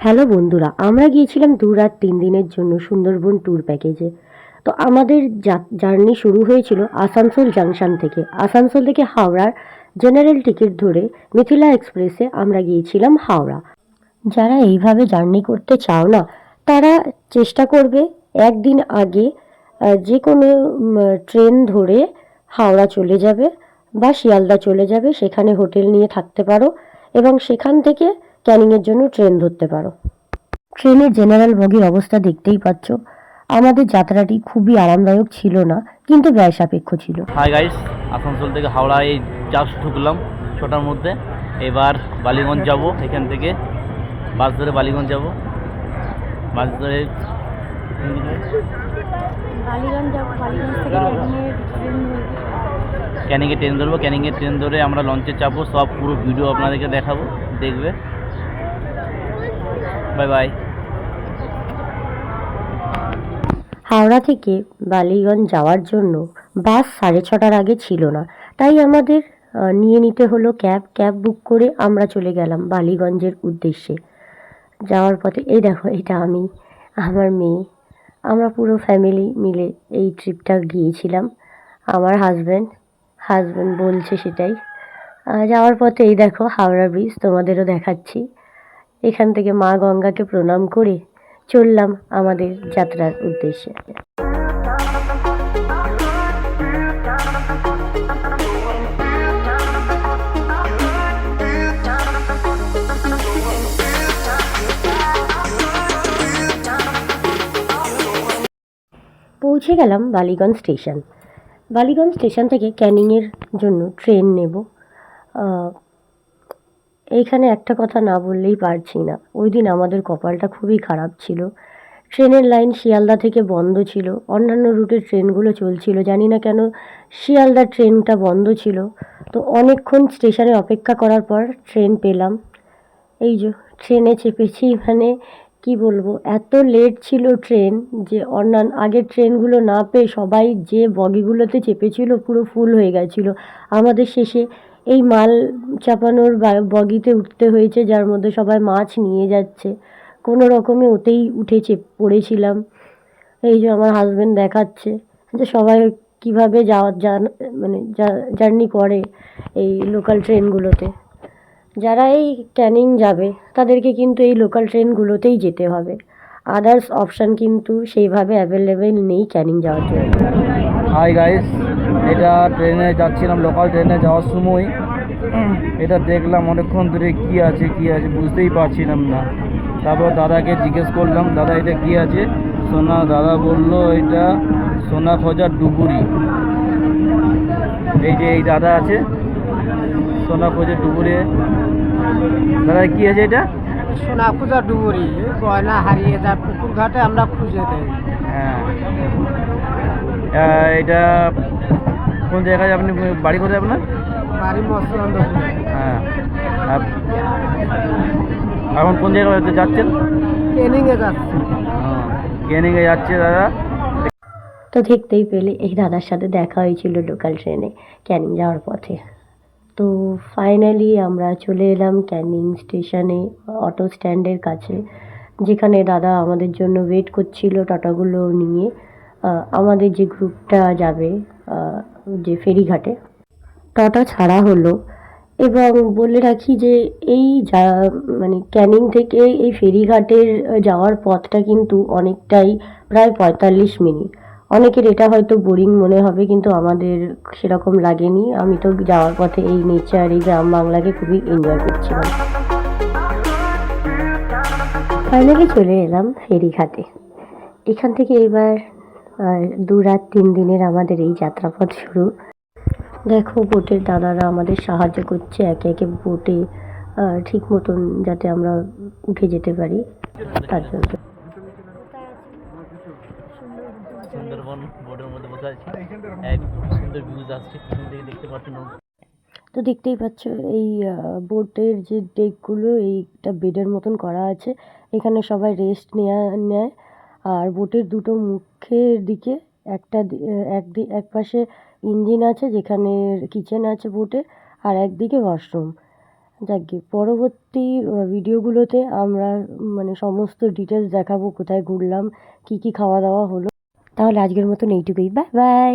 Hello বন্ধুরা, আমরা গিয়েছিলাম ২ রাত ৩ দিনের জন্য সুন্দরবন ট্যুর প্যাকেজে। তো আমাদের জার্নি শুরু হয়েছিল আসানসোল জাংশন থেকে। আসানসোল থেকে হাওড়ার জেনারেল টিকিট ধরে মিথিলা এক্সপ্রেসে আমরা গিয়েছিলাম হাওড়া। যারা এইভাবে জার্নি করতে চাও না, তারা চেষ্টা করবে একদিন আগে যে কোনো ট্রেন ধরে হাওড়া চলে যাবে বা শিয়ালদা চলে যাবে, সেখানে হোটেল নিয়ে থাকতে পারো এবং সেখান থেকে ক্যানিংয়ের জন্য ট্রেন ধরতে পারো। ট্রেনের জেনারেল বগির অবস্থা দেখতেই পাচ্ছ। আমাদের যাত্রাটি খুবই আরামদায়ক ছিল না, কিন্তু ব্যয় সাপেক্ষ ছিল। হাই গাইস, আসানসোল থেকে হাওড়া এই জাস্ট ঢুকলাম ছটার মধ্যে। এবার বালিগঞ্জ যাব, এখান থেকে বাস ধরে বালিগঞ্জ যাব। বাস ধরে ক্যানিংয়ে ট্রেন ধরবো। ক্যানিংয়ে ট্রেন ধরে আমরা লঞ্চে চাপবো। সব পুরো ভিডিও আপনাদেরকে দেখাবো, দেখবে। Bye bye. হাওড়া থেকে বালিগঞ্জ যাওয়ার জন্য বাস 6:30টার আগে ছিল না, তাই আমাদের নিয়ে নিতে হলো ক্যাব বুক করে আমরা চলে গেলাম বালিগঞ্জের উদ্দেশ্যে। যাওয়ার পথে এই দেখো, এটা আমি, আমার মেয়ে, আমরা পুরো ফ্যামিলি মিলে এই ট্রিপটা গিয়েছিলাম। আমার হাজব্যান্ড বলছে সেটাই। যাওয়ার পথে এই দেখো হাওড়া ব্রিজ, তোমাদেরও দেখাচ্ছি। এখান থেকে মা গঙ্গাকে প্রণাম করে চললাম আমাদের যাত্রার উদ্দেশ্যে। পৌঁছে গেলাম বালিগঞ্জ স্টেশন। বালিগঞ্জ স্টেশন থেকে ক্যানিংয়ের জন্য ট্রেন নেব। এইখানে একটা কথা না বললেই পারছি না, ওই দিন আমাদের কপালটা খুবই খারাপ ছিল। ট্রেনের লাইন শিয়ালদা থেকে বন্ধ ছিল, অন্যান্য রুটের ট্রেনগুলো চলছিল, জানি না কেন শিয়ালদার ট্রেনটা বন্ধ ছিল। তো অনেকক্ষণ স্টেশনে অপেক্ষা করার পর ট্রেন পেলাম। এই যে ট্রেনে চেপেছি, মানে কি বলবো, এত লেট ছিল ট্রেন যে আগের ট্রেনগুলো না পেয়ে সবাই যে বগিগুলোতে চেপেছিল পুরো ফুল হয়ে গেছিলো। আমাদের শেষে এই মাল চাপানোর বগিতে উঠতে হয়েছে, যার মধ্যে সবাই মাছ নিয়ে যাচ্ছে। কোনো রকমে ওতেই উঠে পড়েছিলাম। এই যে আমার হাজব্যান্ড দেখাচ্ছে যে সবাই কীভাবে মানে জার্নি করে এই লোকাল ট্রেনগুলোতে। যারা এই ক্যানিং যাবে তাদেরকে কিন্তু এই লোকাল ট্রেনগুলোতেই যেতে হবে, আদার্স অপশান কিন্তু সেইভাবে অ্যাভেলেবেল নেই ক্যানিং যাওয়ার জন্য। হাই গাইস, এটা ট্রেনে যাচ্ছিলাম, লোকাল ট্রেনে যাওয়ার সময় এটা দেখলাম অনেকক্ষণ ধরে কী আছে বুঝতেই পারছিলাম না। তারপর দাদাকে জিজ্ঞেস করলাম, দাদা এটা কী আছে? দাদা বললো এটা সোনা খোঁজার ডুবুরি। এই যে এই দাদা আছে, সোনা খোঁজার ডুবুরি। দাদা কী আছে এটা? সোনা খোঁজা ডুবুরি, গয়না হারিয়ে যায় পুকুর ঘাটে, আমরা খুঁজে দেই। হ্যাঁ, এটা কোন জায়গায়? আপনি বাড়ি কোথায় আপনার? বাড়ি মৎস্যগন্ধপুরে। হ্যাঁ, এখন কোন জায়গায় যাচ্ছেন? ট্রেনিংয়ে যাচ্ছি। ক্যানিংয়ে যাচ্ছে দাদা। তো দেখতেই পেলে এই দাদার সাথে দেখা হয়েছিল লোকাল ট্রেনে ক্যানিং যাওয়ার পথে। তো ফাইনালি আমরা চলে এলাম ক্যানিং স্টেশনে, অটো স্ট্যান্ডের কাছে, যেখানে দাদা আমাদের জন্য ওয়েট করছিল টোটোগুলো নিয়ে। আমাদের যে গ্রুপটা যাবে যে ফেরিঘাটে, টোটো ছাড়া হলো। এবং বলে রাখি যে এই মানে ক্যানিং থেকে এই ফেরিঘাটের যাওয়ার পথটা কিন্তু অনেকটাই, প্রায় 45 মিনিট। অনেকের এটা হয়তো বোরিং মনে হবে, কিন্তু আমাদের সেরকম লাগেনি। আমি তো যাওয়ার পথে এই নেচার, এই গ্রাম বাংলাকে খুবই এনজয় করছিলাম। ফাইনালি চলে এলাম ফেরিঘাটে। এখান থেকে এবার 2 রাত 3 দিনের আমাদের এই যাত্রাপথ শুরু। দেখো বোটের দাদারা আমাদের সাহায্য করছে একে একে বোটে ঠিক মতন যাতে আমরা উঠে যেতে পারি তার জন্য। সুন্দরবন বোর্ডের মধ্যে বসে আছি, সুন্দর ভিউজ আসছে পিছন থেকে, দেখতে পাচ্ছেন। তো দেখতেই পাচ্ছ এই বোটের যে ডেকগুলো এইটা বেডের মতন করা আছে, এখানে সবাই রেস্ট নেয়। আর বোটের দুটো মুখের দিকে এক পাশে ইঞ্জিন আছে, যেখানে কিচেন আছে বোটে, আর একদিকে ওয়াশরুম। যাকগে পরবর্তী ভিডিওগুলোতে আমরা মানে সমস্ত ডিটেলস দেখাবো, কোথায় ঘুরলাম, কি কি খাওয়া দাওয়া হলো। তাহলে আজকের মতন এইটুকুই, বাই বাই।